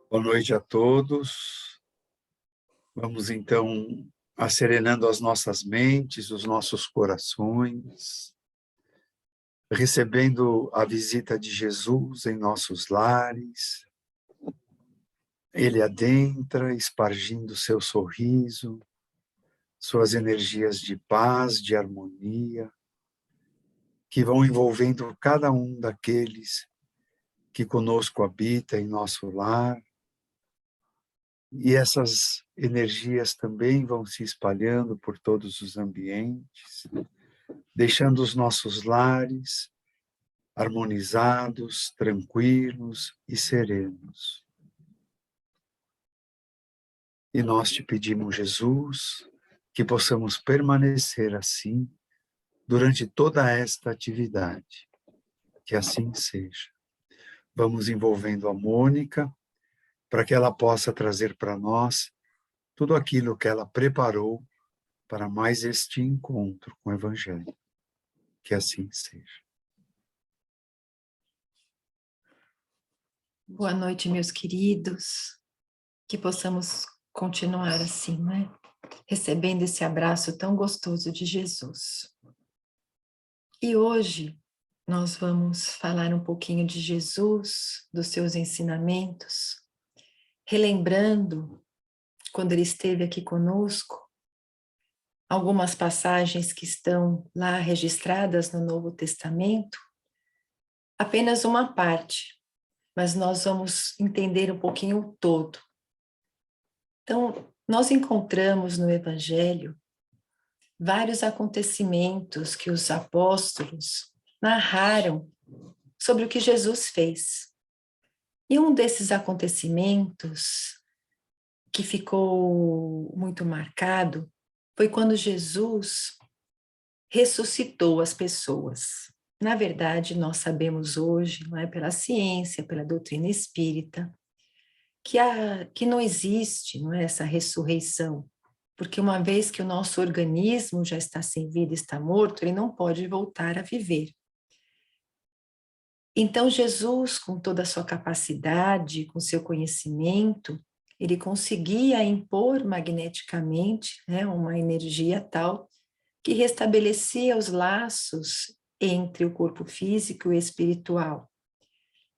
Boa noite a todos. Vamos então acerenando as nossas mentes, os nossos corações, recebendo a visita de Jesus em nossos lares. Ele adentra, espargindo seu sorriso, suas energias de paz, de harmonia, que vão envolvendo cada um daqueles que conosco habita em nosso lar. E essas energias também vão se espalhando por todos os ambientes, deixando os nossos lares harmonizados, tranquilos e serenos. E nós te pedimos, Jesus, que possamos permanecer assim durante toda esta atividade. Que assim seja. Vamos envolvendo a Mônica para que ela possa trazer para nós tudo aquilo que ela preparou para mais este encontro com o Evangelho. Que assim seja. Boa noite, meus queridos. Que possamos continuar assim, né? Recebendo esse abraço tão gostoso de Jesus. E hoje nós vamos falar um pouquinho de Jesus, dos seus ensinamentos, relembrando quando ele esteve aqui conosco, algumas passagens que estão lá registradas no Novo Testamento, apenas uma parte, mas nós vamos entender um pouquinho o todo. Então, nós encontramos no Evangelho vários acontecimentos que os apóstolos narraram sobre o que Jesus fez. E um desses acontecimentos que ficou muito marcado foi quando Jesus ressuscitou as pessoas. Na verdade, nós sabemos hoje, não é, pela ciência, pela doutrina espírita, que não existe, não é, essa ressurreição, porque uma vez que o nosso organismo já está sem vida, está morto, ele não pode voltar a viver. Então Jesus, com toda a sua capacidade, com seu conhecimento, ele conseguia impor magneticamente, né, uma energia tal que restabelecia os laços entre o corpo físico e espiritual.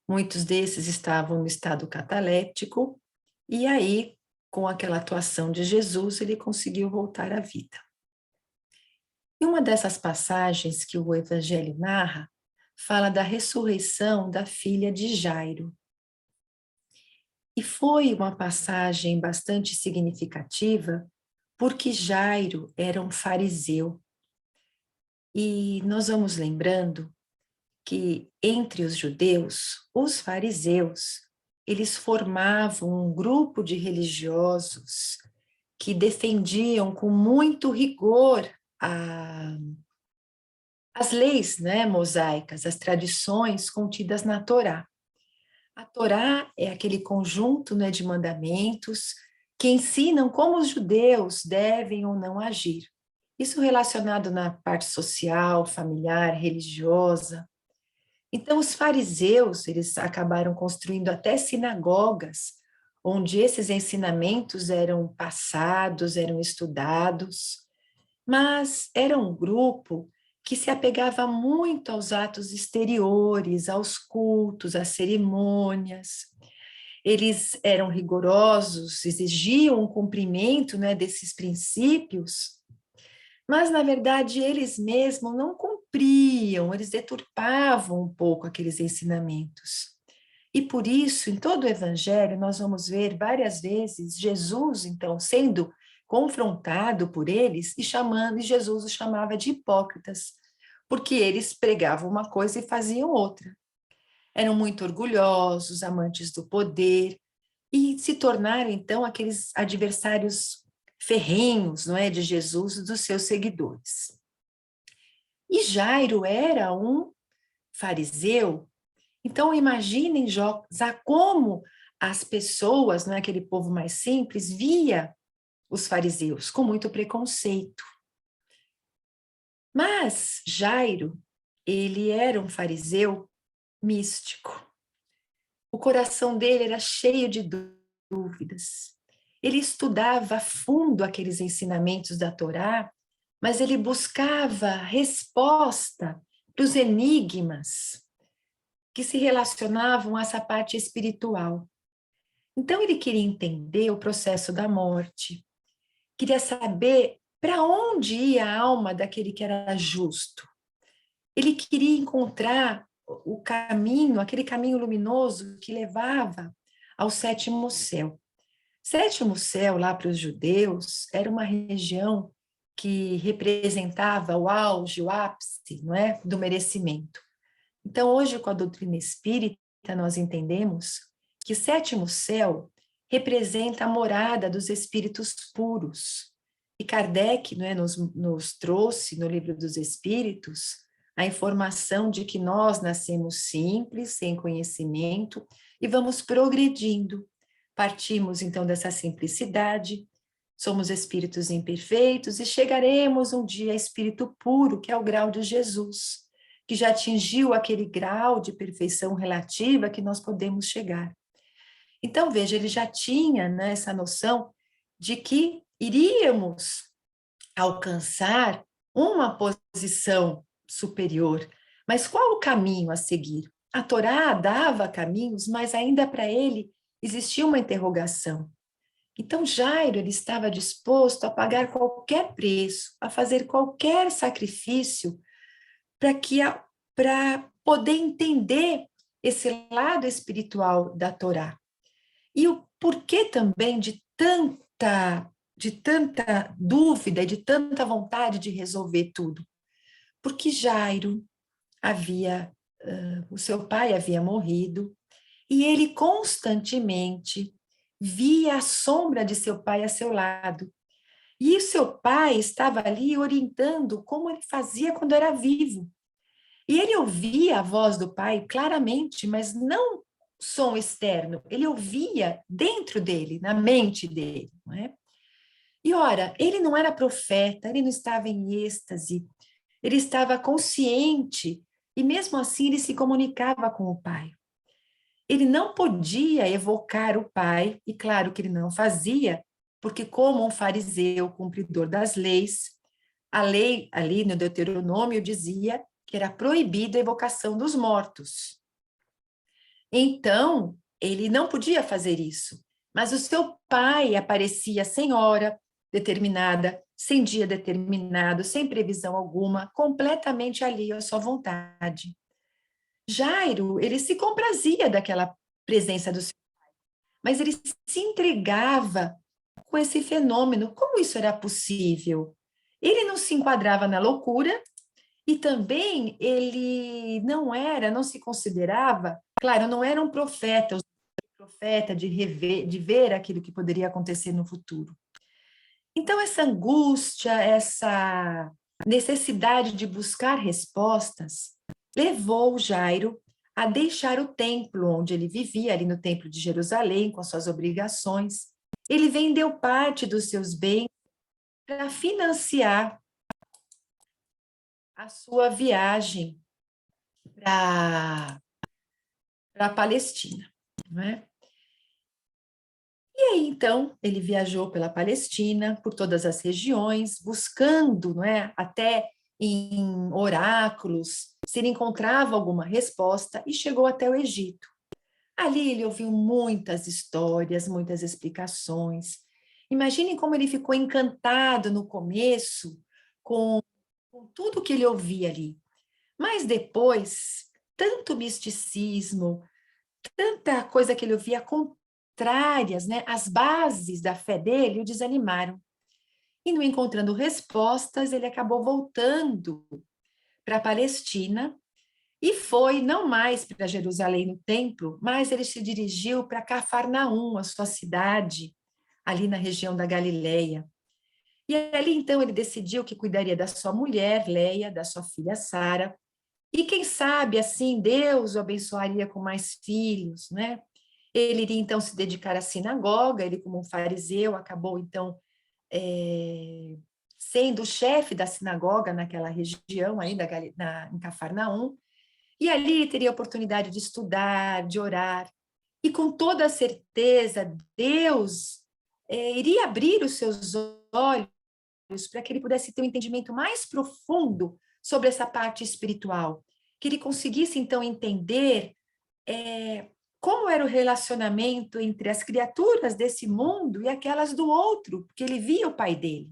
Muitos desses estavam no estado cataléptico, e aí, com aquela atuação de Jesus, ele conseguiu voltar à vida. E uma dessas passagens que o Evangelho narra, fala da ressurreição da filha de Jairo. E foi uma passagem bastante significativa, porque Jairo era um fariseu. E nós vamos lembrando que entre os judeus, os fariseus, eles formavam um grupo de religiosos que defendiam com muito rigor as leis, né, mosaicas, as tradições contidas na Torá. A Torá é aquele conjunto, né, de mandamentos que ensinam como os judeus devem ou não agir. Isso relacionado na parte social, familiar, religiosa. Então, os fariseus, eles acabaram construindo até sinagogas, onde esses ensinamentos eram passados, eram estudados, mas era um grupo que se apegava muito aos atos exteriores, aos cultos, às cerimônias. Eles eram rigorosos, exigiam o cumprimento, né, desses princípios, mas, na verdade, eles mesmos não cumpriam, eles deturpavam um pouco aqueles ensinamentos. E por isso, em todo o Evangelho, nós vamos ver várias vezes Jesus, então, sendo confrontado por eles e Jesus os chamava de hipócritas, porque eles pregavam uma coisa e faziam outra. Eram muito orgulhosos, amantes do poder, e se tornaram, então, aqueles adversários ferrenhos, não é, de Jesus e dos seus seguidores. E Jairo era um fariseu, então imaginem já como as pessoas, não é, aquele povo mais simples, via os fariseus com muito preconceito. Mas Jairo, ele era um fariseu místico. O coração dele era cheio de dúvidas. Ele estudava a fundo aqueles ensinamentos da Torá, mas ele buscava resposta para os enigmas que se relacionavam a essa parte espiritual. Então, ele queria entender o processo da morte, queria saber para onde ia a alma daquele que era justo. Ele queria encontrar o caminho, aquele caminho luminoso que levava ao sétimo céu. Sétimo céu, lá para os judeus, era uma região que representava o auge, o ápice, não é, do merecimento. Então, hoje, com a doutrina espírita, nós entendemos que o sétimo céu representa a morada dos espíritos puros. E Kardec, não é, nos trouxe no Livro dos Espíritos a informação de que nós nascemos simples, sem conhecimento, e vamos progredindo. Partimos, então, dessa simplicidade, somos espíritos imperfeitos e chegaremos um dia a espírito puro, que é o grau de Jesus, que já atingiu aquele grau de perfeição relativa que nós podemos chegar. Então, veja, ele já tinha, né, essa noção de que iríamos alcançar uma posição superior. Mas qual o caminho a seguir? A Torá dava caminhos, mas ainda para ele existia uma interrogação. Então, Jairo, ele estava disposto a pagar qualquer preço, a fazer qualquer sacrifício para poder entender esse lado espiritual da Torá. E o porquê também de tanta dúvida, de tanta vontade de resolver tudo. Porque Jairo o seu pai havia morrido, e ele constantemente via a sombra de seu pai a seu lado. E o seu pai estava ali orientando como ele fazia quando era vivo. E ele ouvia a voz do pai claramente, mas não som externo, ele ouvia dentro dele, na mente dele, não é? E ora, ele não era profeta, ele não estava em êxtase, ele estava consciente e mesmo assim ele se comunicava com o pai. Ele não podia evocar o pai, e claro que ele não fazia, porque como um fariseu cumpridor das leis, a lei ali no Deuteronômio dizia que era proibida a evocação dos mortos. Então, ele não podia fazer isso, mas o seu pai aparecia sem hora determinada, sem dia determinado, sem previsão alguma, completamente alheio à sua vontade. Jairo, ele se comprazia daquela presença do seu pai, mas ele se entregava com esse fenômeno. Como isso era possível? Ele não se enquadrava na loucura e também ele não se considerava, claro, não era um profeta, de ver aquilo que poderia acontecer no futuro. Então, essa angústia, essa necessidade de buscar respostas, levou Jairo a deixar o templo onde ele vivia, ali no templo de Jerusalém, com as suas obrigações. Ele vendeu parte dos seus bens para financiar a sua viagem para a Palestina, não é? E aí, então, ele viajou pela Palestina, por todas as regiões, buscando, não é, até em oráculos, se ele encontrava alguma resposta, e chegou até o Egito. Ali ele ouviu muitas histórias, muitas explicações. Imaginem como ele ficou encantado no começo com tudo que ele ouvia ali. Mas depois, tanto misticismo, tanta coisa que ele ouvia contrárias, né, às bases da fé dele o desanimaram. E não encontrando respostas, ele acabou voltando para a Palestina e foi não mais para Jerusalém no templo, mas ele se dirigiu para Cafarnaum, a sua cidade, ali na região da Galileia. E ali então ele decidiu que cuidaria da sua mulher, Leia, da sua filha Sara, e quem sabe assim Deus o abençoaria com mais filhos, né? Ele iria então se dedicar à sinagoga, ele como um fariseu acabou então sendo o chefe da sinagoga naquela região aí em Cafarnaum, e ali ele teria a oportunidade de estudar, de orar. E com toda certeza, Deus iria abrir os seus olhos para que ele pudesse ter um entendimento mais profundo sobre essa parte espiritual, que ele conseguisse, então, entender como era o relacionamento entre as criaturas desse mundo e aquelas do outro, porque ele via o pai dele.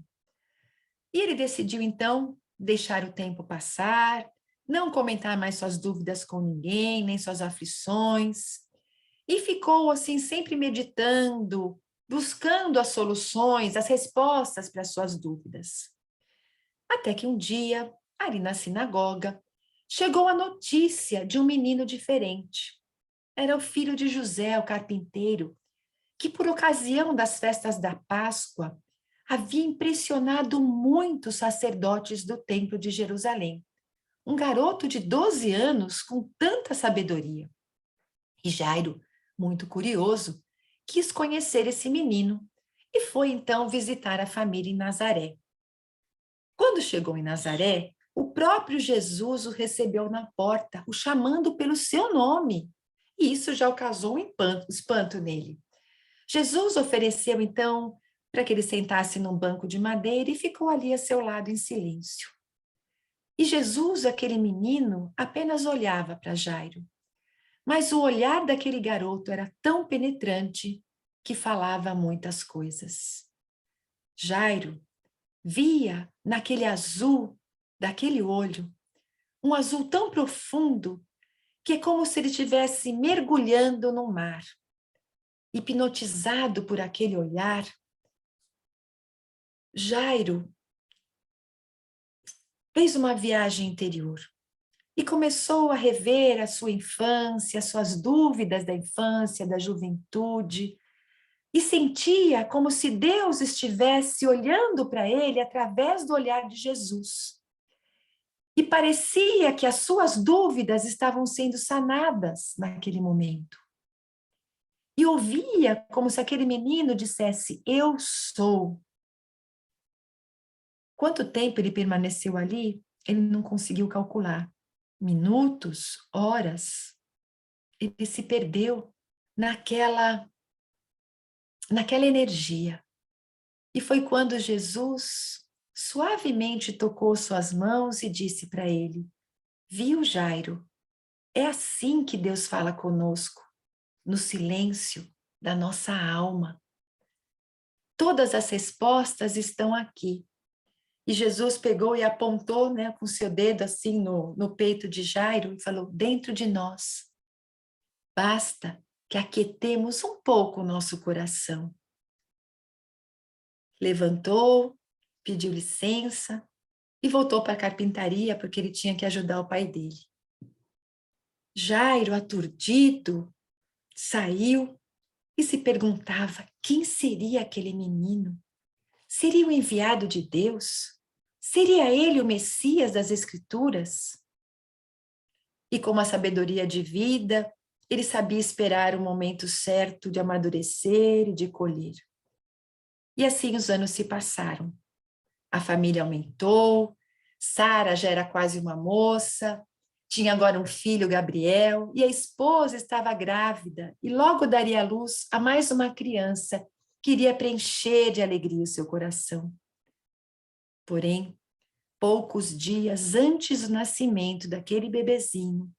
E ele decidiu, então, deixar o tempo passar, não comentar mais suas dúvidas com ninguém, nem suas aflições, e ficou, assim, sempre meditando, buscando as soluções, as respostas para as suas dúvidas. Até que um dia, ali na sinagoga, chegou a notícia de um menino diferente. Era o filho de José, o carpinteiro, que por ocasião das festas da Páscoa havia impressionado muito os sacerdotes do Templo de Jerusalém. Um garoto de 12 anos com tanta sabedoria. E Jairo, muito curioso, quis conhecer esse menino e foi então visitar a família em Nazaré. Quando chegou em Nazaré, o próprio Jesus o recebeu na porta, o chamando pelo seu nome. E isso já causou um espanto nele. Jesus ofereceu, então, para que ele sentasse num banco de madeira e ficou ali a seu lado em silêncio. E Jesus, aquele menino, apenas olhava para Jairo. Mas o olhar daquele garoto era tão penetrante que falava muitas coisas. Jairo via naquele azul daquele olho, um azul tão profundo que é como se ele estivesse mergulhando no mar. Hipnotizado por aquele olhar, Jairo fez uma viagem interior e começou a rever a sua infância, as suas dúvidas da infância, da juventude, e sentia como se Deus estivesse olhando para ele através do olhar de Jesus. E parecia que as suas dúvidas estavam sendo sanadas naquele momento. E ouvia como se aquele menino dissesse: eu sou. Quanto tempo ele permaneceu ali, ele não conseguiu calcular. Minutos, horas, ele se perdeu naquela energia. E foi quando Jesus suavemente tocou suas mãos e disse para ele: viu, Jairo? É assim que Deus fala conosco, no silêncio da nossa alma. Todas as respostas estão aqui. E Jesus pegou e apontou, né, com seu dedo assim no peito de Jairo e falou: dentro de nós, basta que aquietemos um pouco o nosso coração. Levantou, pediu licença e voltou para a carpintaria porque ele tinha que ajudar o pai dele. Jairo, aturdido, saiu e se perguntava quem seria aquele menino. Seria o enviado de Deus? Seria ele o Messias das Escrituras? E com uma sabedoria de vida, ele sabia esperar o momento certo de amadurecer e de colher. E assim os anos se passaram. A família aumentou, Sara já era quase uma moça, tinha agora um filho, Gabriel, e a esposa estava grávida e logo daria à luz a mais uma criança que iria preencher de alegria o seu coração. Porém, poucos dias antes do nascimento daquele bebezinho,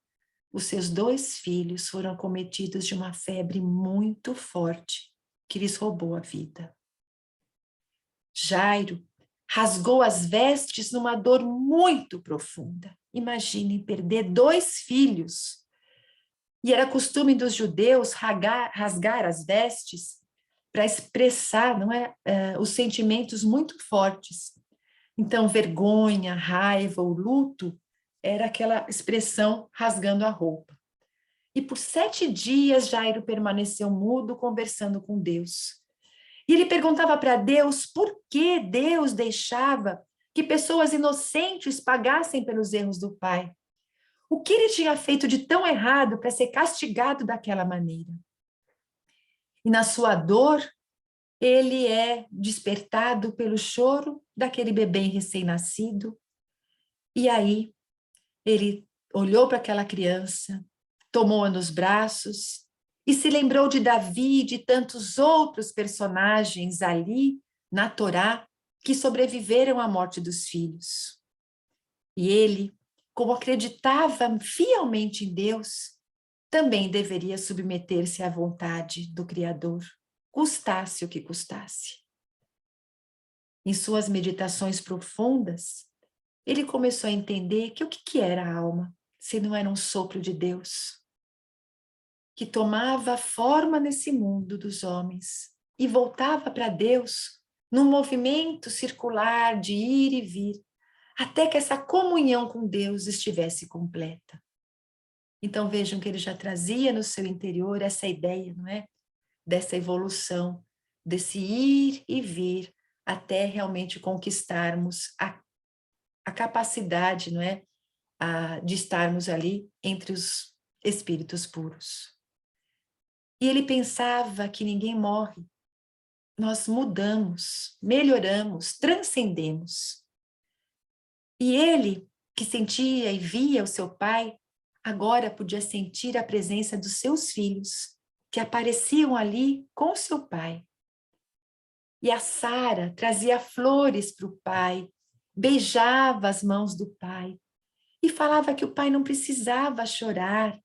os seus 2 filhos foram acometidos de uma febre muito forte que lhes roubou a vida. Jairo rasgou as vestes numa dor muito profunda. Imaginem perder 2 filhos. E era costume dos judeus rasgar as vestes para expressar, não é, os sentimentos muito fortes. Então, vergonha, raiva, o luto, era aquela expressão rasgando a roupa. E por 7 dias, Jairo permaneceu mudo, conversando com Deus. E ele perguntava para Deus por que Deus deixava que pessoas inocentes pagassem pelos erros do pai. O que ele tinha feito de tão errado para ser castigado daquela maneira? E na sua dor, ele é despertado pelo choro daquele bebê recém-nascido. E aí, ele olhou para aquela criança, tomou-a nos braços e se lembrou de Davi e de tantos outros personagens ali na Torá que sobreviveram à morte dos filhos. E ele, como acreditava fielmente em Deus, também deveria submeter-se à vontade do Criador, custasse o que custasse. Em suas meditações profundas, ele começou a entender que o que era a alma, se não era um sopro de Deus, que tomava forma nesse mundo dos homens e voltava para Deus num movimento circular de ir e vir, até que essa comunhão com Deus estivesse completa. Então vejam que ele já trazia no seu interior essa ideia, não é? Dessa evolução, desse ir e vir, até realmente conquistarmos a capacidade, não é? De estarmos ali entre os espíritos puros. E ele pensava que ninguém morre, nós mudamos, melhoramos, transcendemos. E ele, que sentia e via o seu pai, agora podia sentir a presença dos seus filhos, que apareciam ali com seu pai. E a Sara trazia flores para o pai, beijava as mãos do pai e falava que o pai não precisava chorar,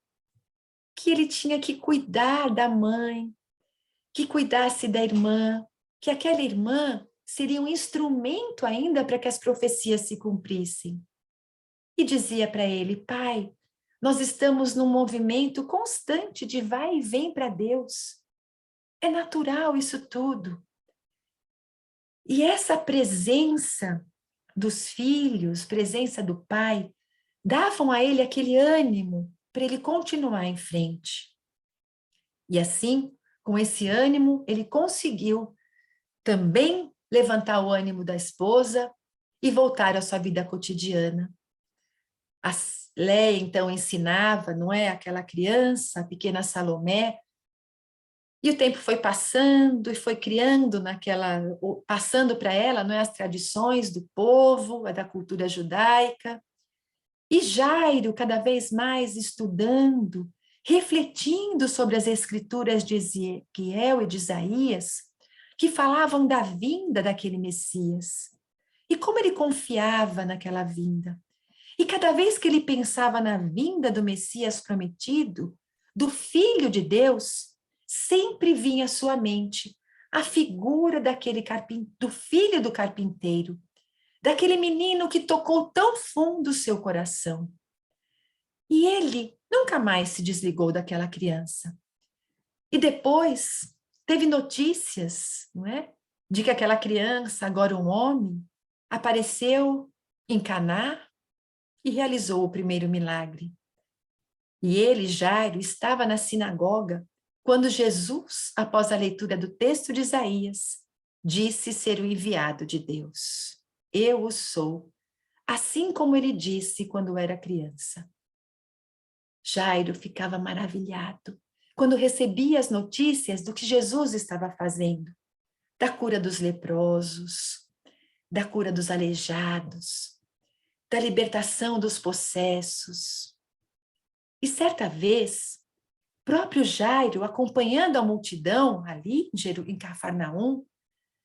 que ele tinha que cuidar da mãe, que cuidasse da irmã, que aquela irmã seria um instrumento ainda para que as profecias se cumprissem. E dizia para ele: pai, nós estamos num movimento constante de vai e vem para Deus. É natural isso tudo. E essa presença dos filhos, presença do pai, davam a ele aquele ânimo para ele continuar em frente. E assim, com esse ânimo, ele conseguiu também levantar o ânimo da esposa e voltar à sua vida cotidiana. A Léia, então, ensinava, não é, aquela criança, a pequena Salomé, e o tempo foi passando e foi criando passando para ela, não é, as tradições do povo, da cultura judaica. E Jairo, cada vez mais estudando, refletindo sobre as escrituras de Ezequiel e de Isaías, que falavam da vinda daquele Messias. E como ele confiava naquela vinda. E cada vez que ele pensava na vinda do Messias prometido, do Filho de Deus, sempre vinha à sua mente a figura do filho do carpinteiro, daquele menino que tocou tão fundo o seu coração. E ele nunca mais se desligou daquela criança. E depois teve notícias, não é? De que aquela criança, agora um homem, apareceu em Caná e realizou o primeiro milagre. E ele, Jairo, estava na sinagoga quando Jesus, após a leitura do texto de Isaías, disse ser o enviado de Deus. Eu o sou, assim como ele disse quando era criança. Jairo ficava maravilhado quando recebia as notícias do que Jesus estava fazendo, da cura dos leprosos, da cura dos aleijados, da libertação dos possessos. E certa vez, próprio Jairo, acompanhando a multidão ali em Cafarnaum,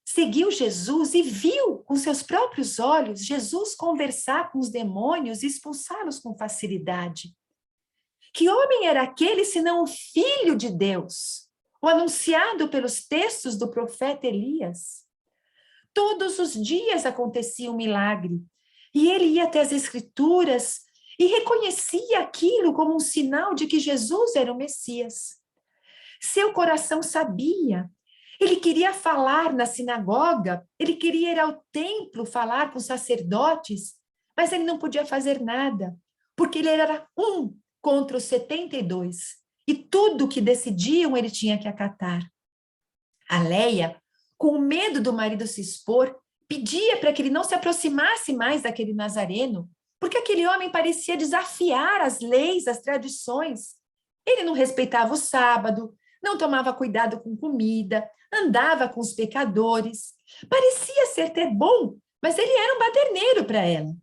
seguiu Jesus e viu com seus próprios olhos Jesus conversar com os demônios e expulsá-los com facilidade. Que homem era aquele senão o Filho de Deus, o anunciado pelos textos do profeta Elias? Todos os dias acontecia um milagre, e ele ia até as Escrituras e reconhecia aquilo como um sinal de que Jesus era o Messias. Seu coração sabia. Ele queria falar na sinagoga, ele queria ir ao templo falar com os sacerdotes, mas ele não podia fazer nada, porque ele era um contra os 72, e tudo que decidiam ele tinha que acatar. A Léia, com medo do marido se expor, pedia para que ele não se aproximasse mais daquele nazareno, porque aquele homem parecia desafiar as leis, as tradições. Ele não respeitava o sábado, não tomava cuidado com comida, andava com os pecadores. Parecia ser até bom, mas ele era um baderneiro para ela.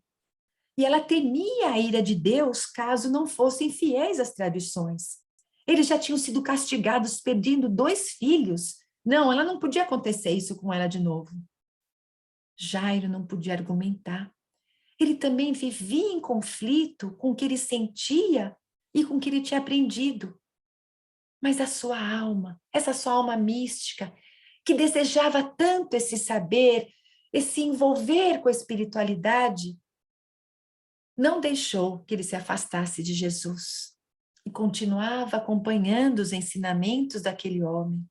E ela temia a ira de Deus caso não fossem fiéis às tradições. Eles já tinham sido castigados, perdendo 2 filhos. Não, ela não podia acontecer isso com ela de novo. Jairo não podia argumentar. Ele também vivia em conflito com o que ele sentia e com o que ele tinha aprendido. Mas a sua alma, essa sua alma mística, que desejava tanto esse saber, esse envolver com a espiritualidade, não deixou que ele se afastasse de Jesus e continuava acompanhando os ensinamentos daquele homem.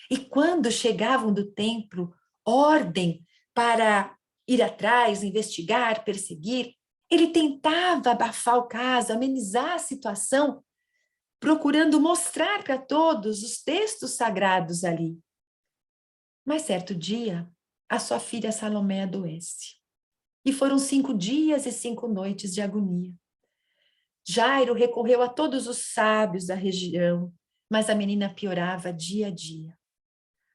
E quando chegavam do templo ordem para ir atrás, investigar, perseguir, ele tentava abafar o caso, amenizar a situação, procurando mostrar para todos os textos sagrados ali. Mas certo dia, a sua filha Salomé adoece. E foram 5 dias e 5 noites de agonia. Jairo recorreu a todos os sábios da região, mas a menina piorava dia a dia.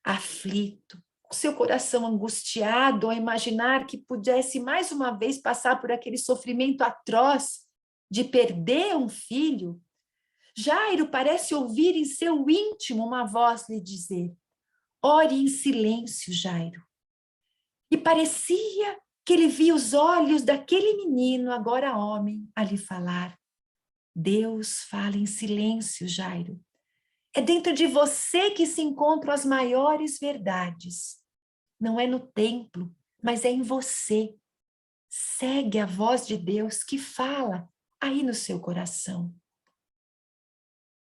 Aflito, com seu coração angustiado ao imaginar que pudesse mais uma vez passar por aquele sofrimento atroz de perder um filho, Jairo parece ouvir em seu íntimo uma voz lhe dizer: ore em silêncio, Jairo. E parecia que ele via os olhos daquele menino, agora homem, a lhe falar: Deus fala em silêncio, Jairo. É dentro de você que se encontram as maiores verdades. Não é no templo, mas é em você. Segue a voz de Deus que fala aí no seu coração.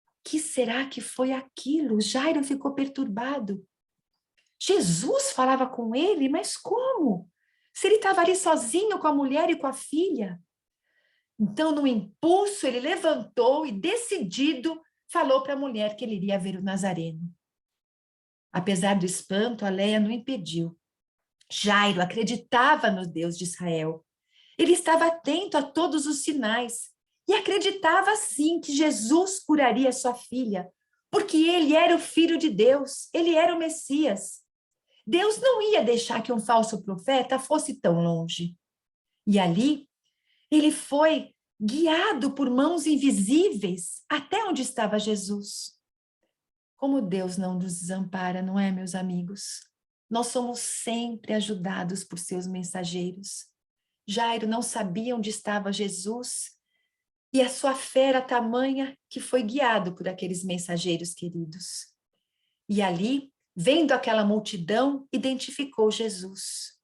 O que será que foi aquilo? Jairo ficou perturbado. Jesus falava com ele, mas como? Se ele estava ali sozinho com a mulher e com a filha. Então, no impulso, ele levantou e, decidido, falou para a mulher que ele iria ver o Nazareno. Apesar do espanto, a Leia não impediu. Jairo acreditava no Deus de Israel. Ele estava atento a todos os sinais e acreditava, sim, que Jesus curaria sua filha, porque ele era o Filho de Deus, ele era o Messias. Deus não ia deixar que um falso profeta fosse tão longe. E ali, ele foi guiado por mãos invisíveis até onde estava Jesus. Como Deus não nos desampara, não é, meus amigos? Nós somos sempre ajudados por seus mensageiros. Jairo não sabia onde estava Jesus e a sua fé era tamanha que foi guiado por aqueles mensageiros queridos. E ali, vendo aquela multidão, identificou Jesus.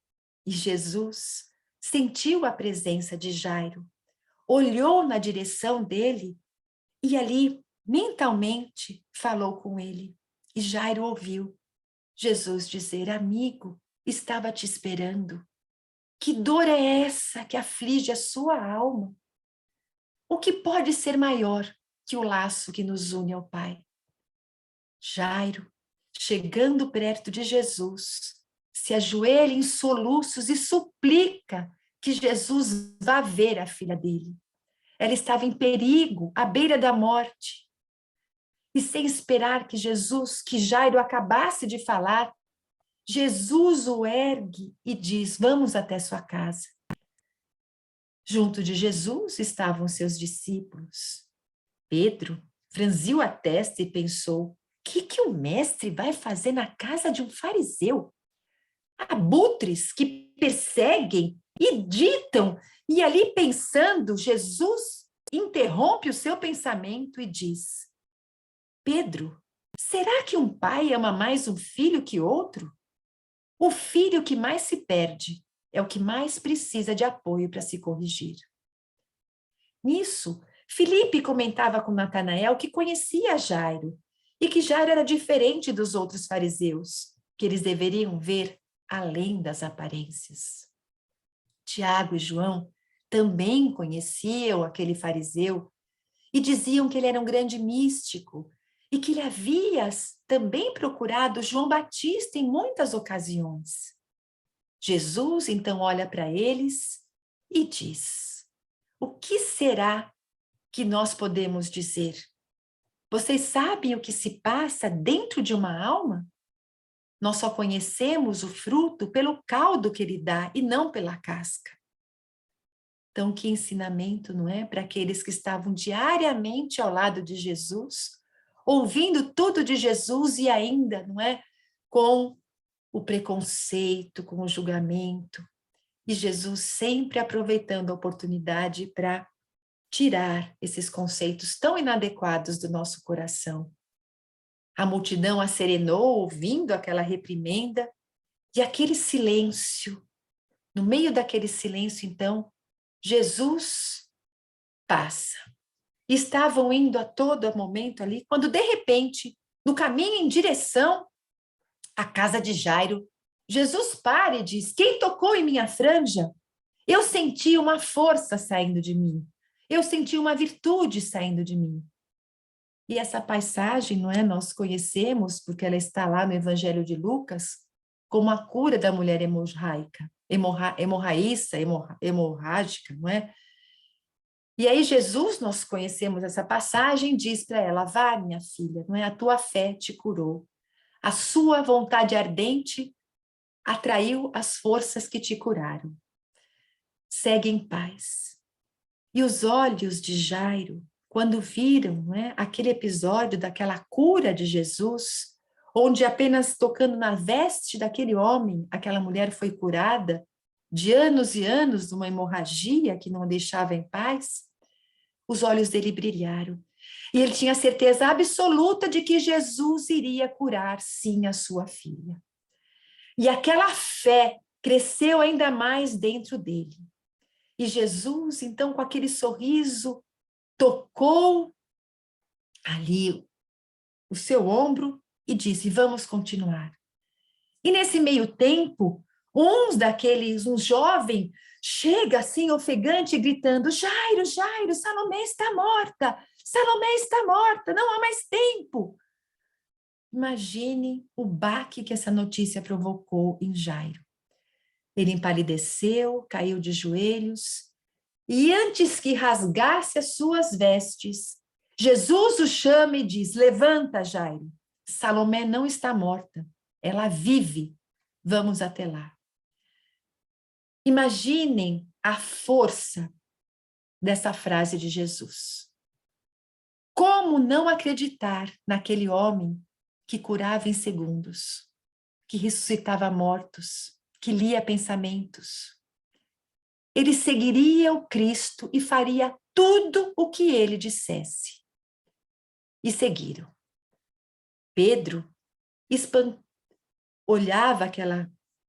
E Jesus sentiu a presença de Jairo, olhou na direção dele e ali, mentalmente, falou com ele. E Jairo ouviu Jesus dizer: amigo, estava te esperando. Que dor é essa que aflige a sua alma? O que pode ser maior que o laço que nos une ao Pai? Jairo, chegando perto de Jesus, se ajoelha em soluços e suplica que Jesus vá ver a filha dele. Ela estava em perigo, à beira da morte. E sem esperar que Jairo acabasse de falar, Jesus o ergue e diz: vamos até sua casa. Junto de Jesus estavam seus discípulos. Pedro franziu a testa e pensou: o que o mestre vai fazer na casa de um fariseu? Abutres que perseguem e ditam, e ali pensando, Jesus interrompe o seu pensamento e diz: Pedro, será que um pai ama mais um filho que outro? O filho que mais se perde é o que mais precisa de apoio para se corrigir. Nisso, Filipe comentava com Natanael que conhecia Jairo e que Jairo era diferente dos outros fariseus, que eles deveriam ver além das aparências. Tiago e João também conheciam aquele fariseu e diziam que ele era um grande místico e que ele havia também procurado João Batista em muitas ocasiões. Jesus então olha para eles e diz: o que será que nós podemos dizer? Vocês sabem o que se passa dentro de uma alma? Nós só conhecemos o fruto pelo caldo que ele dá e não pela casca. Então, que ensinamento, não é? Para aqueles que estavam diariamente ao lado de Jesus, ouvindo tudo de Jesus e ainda, não é? Com o preconceito, com o julgamento. E Jesus sempre aproveitando a oportunidade para tirar esses conceitos tão inadequados do nosso coração. A multidão acerenou ouvindo aquela reprimenda e aquele silêncio. No meio daquele silêncio, então, Jesus passa. Estavam indo a todo momento ali, quando de repente, no caminho em direção à casa de Jairo, Jesus para e diz: quem tocou em minha franja? Eu senti uma força saindo de mim. Eu senti uma virtude saindo de mim. E essa passagem, não é? Nós conhecemos, porque ela está lá no Evangelho de Lucas, como a cura da mulher hemorrágica, hemorrágica, não é? E aí Jesus, nós conhecemos essa passagem, diz para ela: vá, minha filha, não é? A tua fé te curou. A sua vontade ardente atraiu as forças que te curaram. Segue em paz. E os olhos de Jairo, quando viram, não é, aquele episódio daquela cura de Jesus, onde apenas tocando na veste daquele homem, aquela mulher foi curada de anos e anos de uma hemorragia que não a deixava em paz, os olhos dele brilharam. E ele tinha certeza absoluta de que Jesus iria curar, sim, a sua filha. E aquela fé cresceu ainda mais dentro dele. E Jesus, então, com aquele sorriso, tocou ali o seu ombro e disse: vamos continuar. E nesse meio tempo, um jovem, chega assim, ofegante, gritando: Jairo, Jairo, Salomé está morta, Salomé está morta, não há mais tempo. Imagine o baque que essa notícia provocou em Jairo. Ele empalideceu, caiu de joelhos, e antes que rasgasse as suas vestes, Jesus o chama e diz: levanta, Jairo, Salomé não está morta, ela vive, vamos até lá. Imaginem a força dessa frase de Jesus. Como não acreditar naquele homem que curava em segundos, que ressuscitava mortos, que lia pensamentos? Ele seguiria o Cristo e faria tudo o que ele dissesse. E seguiram. Pedro olhava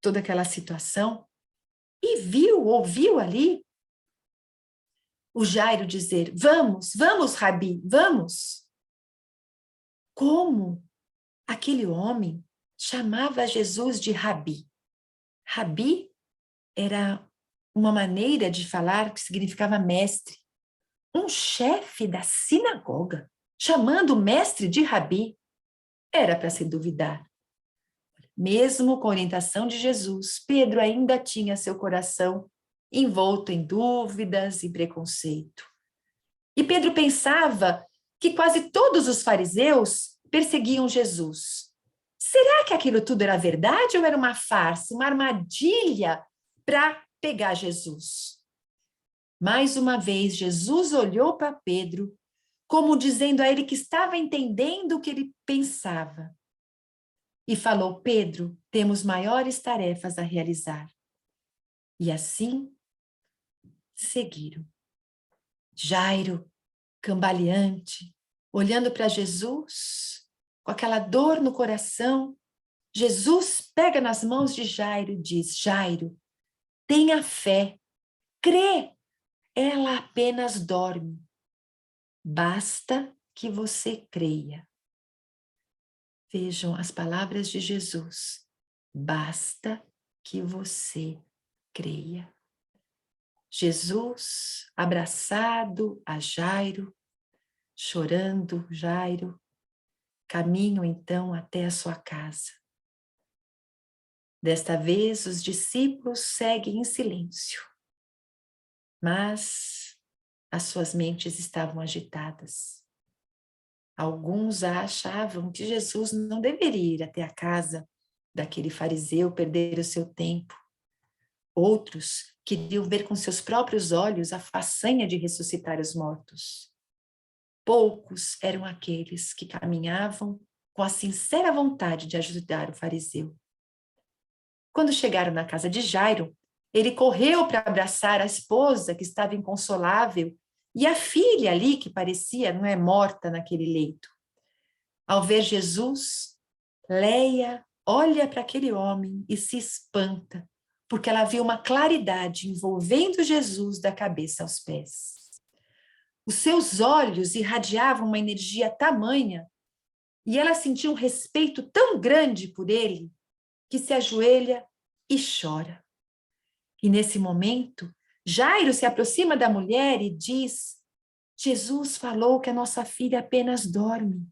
toda aquela situação e ouviu ali o Jairo dizer: vamos, vamos, Rabi, vamos. Como aquele homem chamava Jesus de Rabi. Rabi era uma maneira de falar que significava mestre. Um chefe da sinagoga chamando o mestre de Rabi, era para se duvidar. Mesmo com a orientação de Jesus, Pedro ainda tinha seu coração envolto em dúvidas e preconceito. E Pedro pensava que quase todos os fariseus perseguiam Jesus. Será que aquilo tudo era verdade ou era uma farsa, uma armadilha para pegar Jesus? Mais uma vez, Jesus olhou para Pedro, como dizendo a ele que estava entendendo o que ele pensava. E falou: Pedro, temos maiores tarefas a realizar. E assim seguiram. Jairo, cambaleante, olhando para Jesus, com aquela dor no coração, Jesus pega nas mãos de Jairo e diz: Jairo, tenha fé, crê, ela apenas dorme. Basta que você creia. Vejam as palavras de Jesus. Basta que você creia. Jesus, abraçado a Jairo, chorando, Jairo, caminham então até a sua casa. Desta vez, os discípulos seguem em silêncio, mas as suas mentes estavam agitadas. Alguns achavam que Jesus não deveria ir até a casa daquele fariseu, perder o seu tempo. Outros queriam ver com seus próprios olhos a façanha de ressuscitar os mortos. poucos eram aqueles que caminhavam com a sincera vontade de ajudar o fariseu. Quando chegaram na casa de Jairo, ele correu para abraçar a esposa que estava inconsolável e a filha ali que parecia, não é, morta naquele leito. Ao ver Jesus, Leia olha para aquele homem e se espanta, porque ela viu uma claridade envolvendo Jesus da cabeça aos pés. Os seus olhos irradiavam uma energia tamanha e ela sentiu um respeito tão grande por ele que se ajoelha e chora. E nesse momento, Jairo se aproxima da mulher e diz: Jesus falou que a nossa filha apenas dorme,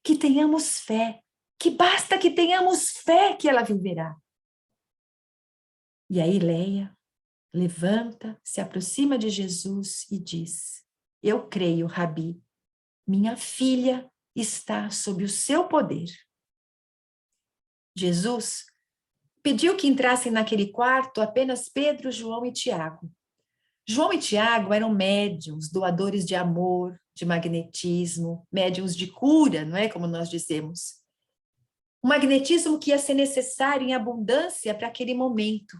que tenhamos fé, que basta que tenhamos fé que ela viverá. E aí Leia levanta, se aproxima de Jesus e diz: Eu creio, Rabi, minha filha está sob o seu poder. Jesus pediu que entrassem naquele quarto apenas Pedro, João e Tiago. João e Tiago eram médiuns, doadores de amor, de magnetismo, médiuns de cura, não é como nós dizemos. Um magnetismo que ia ser necessário em abundância para aquele momento.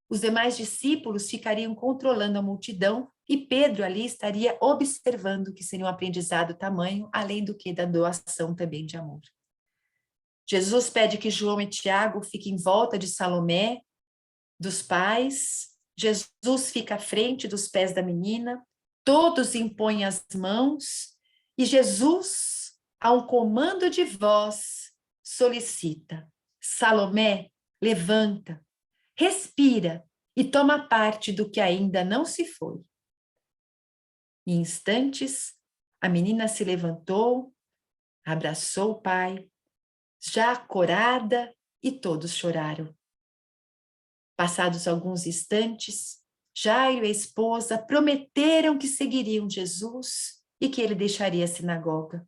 Os demais discípulos ficariam controlando a multidão e Pedro ali estaria observando que seria um aprendizado tamanho, além do que da doação também de amor. Jesus pede que João e Tiago fiquem em volta de Salomé, dos pais. Jesus fica à frente dos pés da menina, todos impõem as mãos e Jesus, a um comando de voz, solicita: Salomé, levanta, respira e toma parte do que ainda não se foi. Em instantes, a menina se levantou, abraçou o pai, já corada, e todos choraram. Passados alguns instantes, Jairo e a esposa prometeram que seguiriam Jesus e que ele deixaria a sinagoga.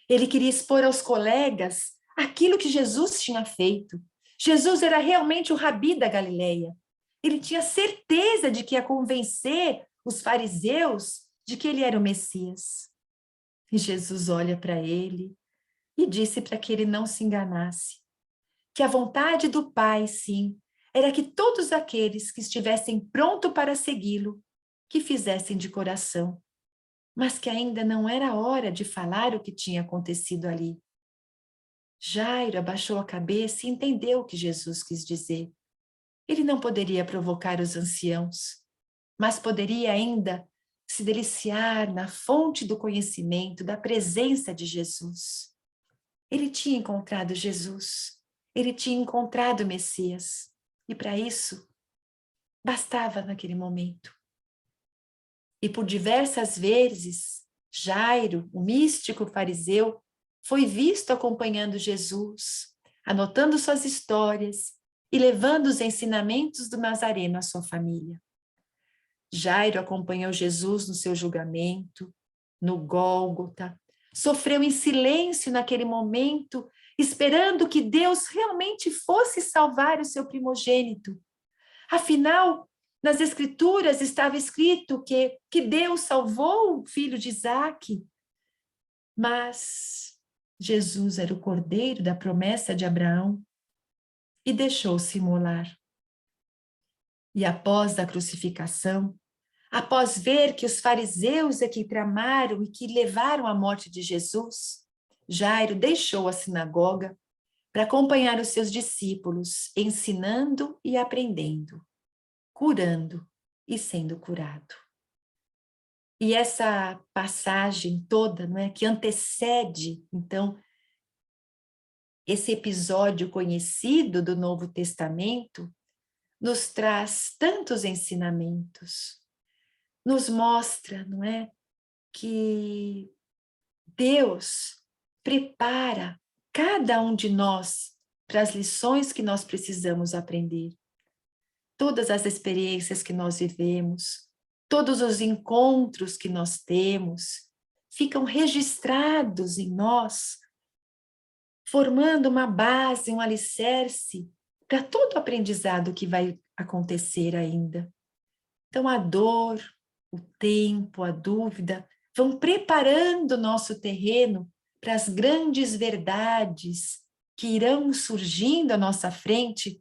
Ele queria expor aos colegas aquilo que Jesus tinha feito. Jesus era realmente o Rabi da Galileia. Ele tinha certeza de que ia convencer os fariseus de que ele era o Messias. E Jesus olha para ele e disse para que ele não se enganasse, que a vontade do Pai, sim, era que todos aqueles que estivessem prontos para segui-lo, que fizessem de coração, mas que ainda não era hora de falar o que tinha acontecido ali. Jairo abaixou a cabeça e entendeu o que Jesus quis dizer. Ele não poderia provocar os anciãos, mas poderia ainda se deliciar na fonte do conhecimento, da presença de Jesus. Ele tinha encontrado Jesus, ele tinha encontrado o Messias, e para isso, bastava naquele momento. E por diversas vezes, Jairo, o místico fariseu, foi visto acompanhando Jesus, anotando suas histórias e levando os ensinamentos do Nazareno à sua família. Jairo acompanhou Jesus no seu julgamento, no Gólgota, sofreu em silêncio naquele momento, esperando que Deus realmente fosse salvar o seu primogênito. Afinal, nas Escrituras estava escrito que Deus salvou o filho de Isaque, mas Jesus era o cordeiro da promessa de Abraão e deixou-se imolar. E após a crucificação, após ver que os fariseus é que tramaram e que levaram à morte de Jesus, Jairo deixou a sinagoga para acompanhar os seus discípulos, ensinando e aprendendo, curando e sendo curado. E essa passagem toda, não é, que antecede, então, esse episódio conhecido do Novo Testamento, nos traz tantos ensinamentos, nos mostra, não é, que Deus prepara cada um de nós para as lições que nós precisamos aprender. Todas as experiências que nós vivemos, todos os encontros que nós temos, ficam registrados em nós, formando uma base, um alicerce para todo o aprendizado que vai acontecer ainda. Então, a dor, o tempo, a dúvida, vão preparando o nosso terreno para as grandes verdades que irão surgindo à nossa frente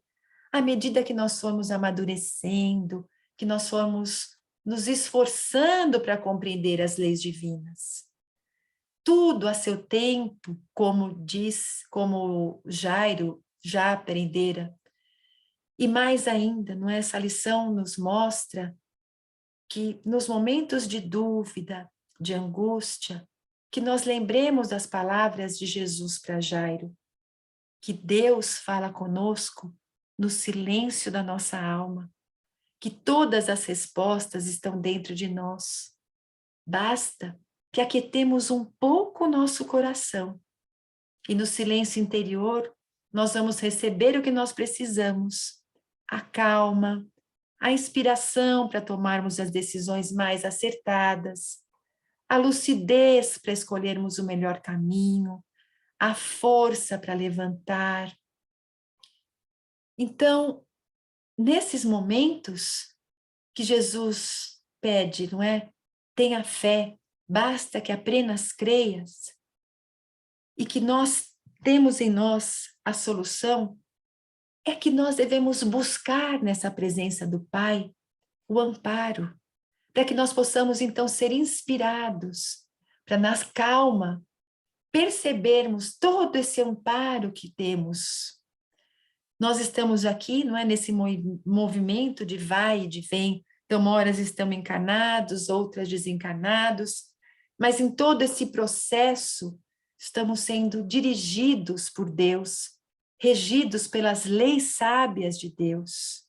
à medida que nós formos amadurecendo, que nós formos nos esforçando para compreender as leis divinas. Tudo a seu tempo, como Jairo já aprendera. E mais ainda, não é? Essa lição nos mostra que nos momentos de dúvida, de angústia, que nós lembremos das palavras de Jesus para Jairo, que Deus fala conosco no silêncio da nossa alma, que todas as respostas estão dentro de nós. Basta que aquietemos um pouco o nosso coração e no silêncio interior nós vamos receber o que nós precisamos, a calma, a inspiração para tomarmos as decisões mais acertadas, a lucidez para escolhermos o melhor caminho, a força para levantar. Então, nesses momentos que Jesus pede, não é? Tenha fé, basta que apenas creias, e que nós temos em nós a solução, é que nós devemos buscar nessa presença do Pai o amparo, para que nós possamos então ser inspirados, para na calma percebermos todo esse amparo que temos. Nós estamos aqui, não é, nesse movimento de vai e de vem, então horas estamos encarnados, outras desencarnados, mas em todo esse processo estamos sendo dirigidos por Deus, regidos pelas leis sábias de Deus.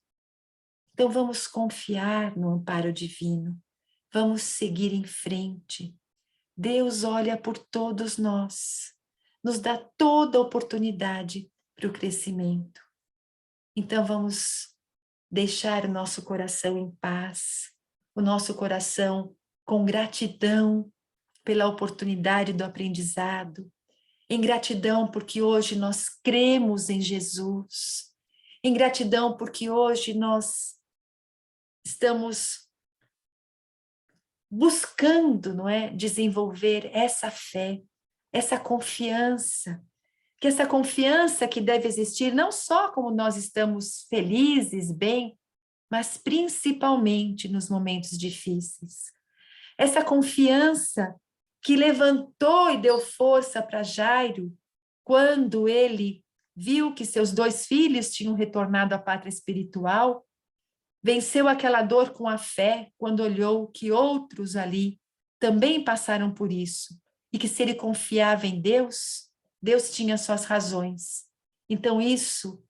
Então vamos confiar no amparo divino, vamos seguir em frente. Deus olha por todos nós, nos dá toda a oportunidade para o crescimento. Então vamos deixar o nosso coração em paz, o nosso coração com gratidão pela oportunidade do aprendizado, em gratidão porque hoje nós cremos em Jesus, em gratidão porque hoje nós estamos buscando, não é, desenvolver essa fé, essa confiança, que essa confiança que deve existir não só como nós estamos felizes, bem, mas principalmente nos momentos difíceis. Essa confiança que levantou e deu força para Jairo quando ele viu que seus 2 filhos tinham retornado à pátria espiritual, venceu aquela dor com a fé quando olhou que outros ali também passaram por isso e que se ele confiava em Deus, Deus tinha suas razões. Então isso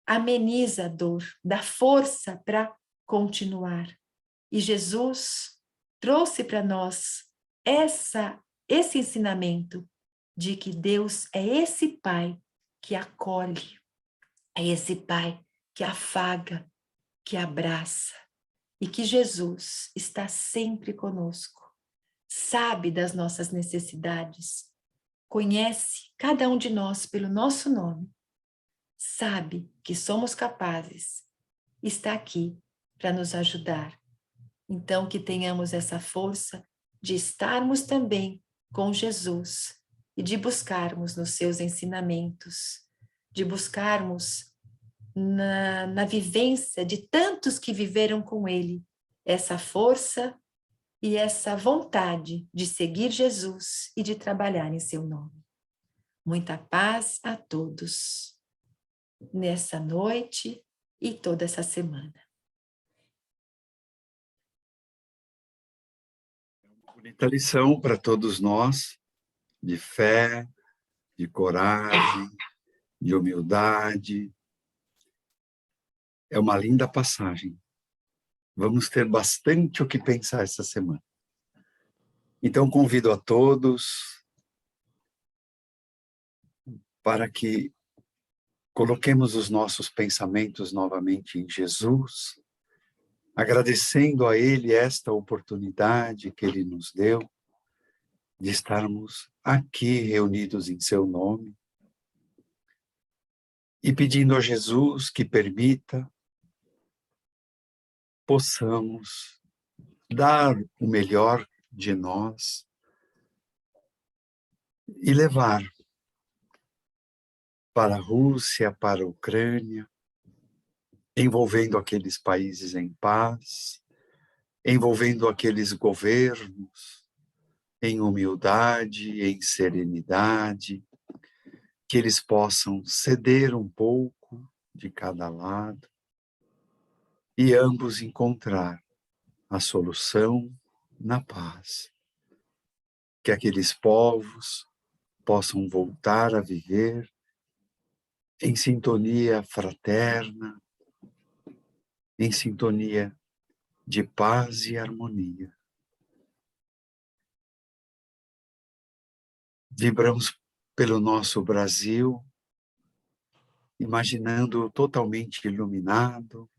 ameniza a dor, dá força para continuar. E Jesus trouxe para nós esse ensinamento de que Deus é esse Pai que acolhe, é esse Pai que afaga, que abraça, e que Jesus está sempre conosco, sabe das nossas necessidades, conhece cada um de nós pelo nosso nome, sabe que somos capazes, está aqui para nos ajudar. Então, que tenhamos essa força de estarmos também com Jesus e de buscarmos nos seus ensinamentos, de buscarmos na vivência de tantos que viveram com ele, essa força e essa vontade de seguir Jesus e de trabalhar em seu nome. Muita paz a todos nessa noite e toda essa semana. Bonita lição para todos nós, de fé, de coragem, de humildade. É uma linda passagem. Vamos ter bastante o que pensar essa semana. Então, convido a todos para que coloquemos os nossos pensamentos novamente em Jesus, agradecendo a Ele esta oportunidade que Ele nos deu de estarmos aqui reunidos em seu nome e pedindo a Jesus que permita possamos dar o melhor de nós e levar para a Rússia, para a Ucrânia, envolvendo aqueles países em paz, envolvendo aqueles governos em humildade, em serenidade, que eles possam ceder um pouco de cada lado e ambos encontrar a solução na paz. Que aqueles povos possam voltar a viver em sintonia fraterna, em sintonia de paz e harmonia. Vibramos pelo nosso Brasil, imaginando-o totalmente iluminado,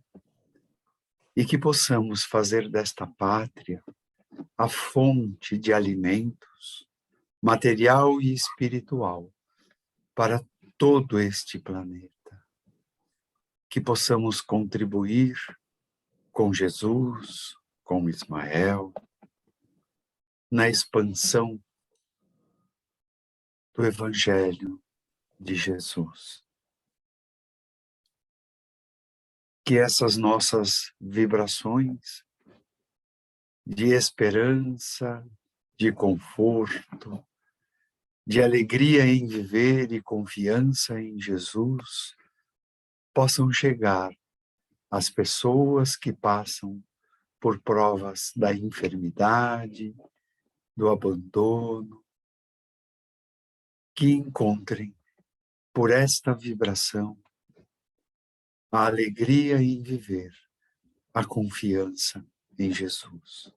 e que possamos fazer desta pátria a fonte de alimentos, material e espiritual, para todo este planeta. Que possamos contribuir com Jesus, com Ismael, na expansão do Evangelho de Jesus. Que essas nossas vibrações de esperança, de conforto, de alegria em viver e confiança em Jesus, possam chegar às pessoas que passam por provas da enfermidade, do abandono, que encontrem por esta vibração a alegria em viver, a confiança em Jesus.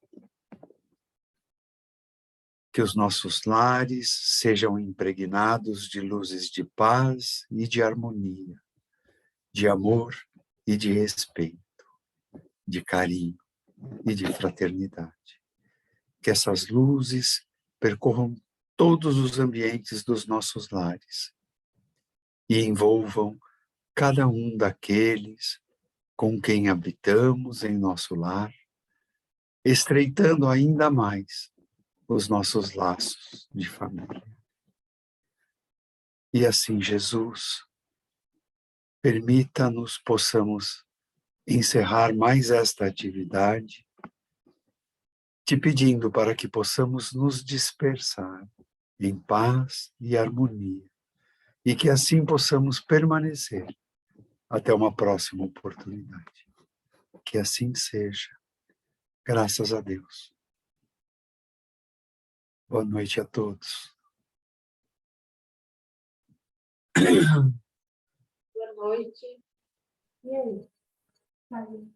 Que os nossos lares sejam impregnados de luzes de paz e de harmonia, de amor e de respeito, de carinho e de fraternidade. Que essas luzes percorram todos os ambientes dos nossos lares e envolvam cada um daqueles com quem habitamos em nosso lar, estreitando ainda mais os nossos laços de família. E assim, Jesus, permita-nos possamos encerrar mais esta atividade, te pedindo para que possamos nos dispersar em paz e harmonia, e que assim possamos permanecer até uma próxima oportunidade. Que assim seja. Graças a Deus. Boa noite a todos. Boa noite. E aí?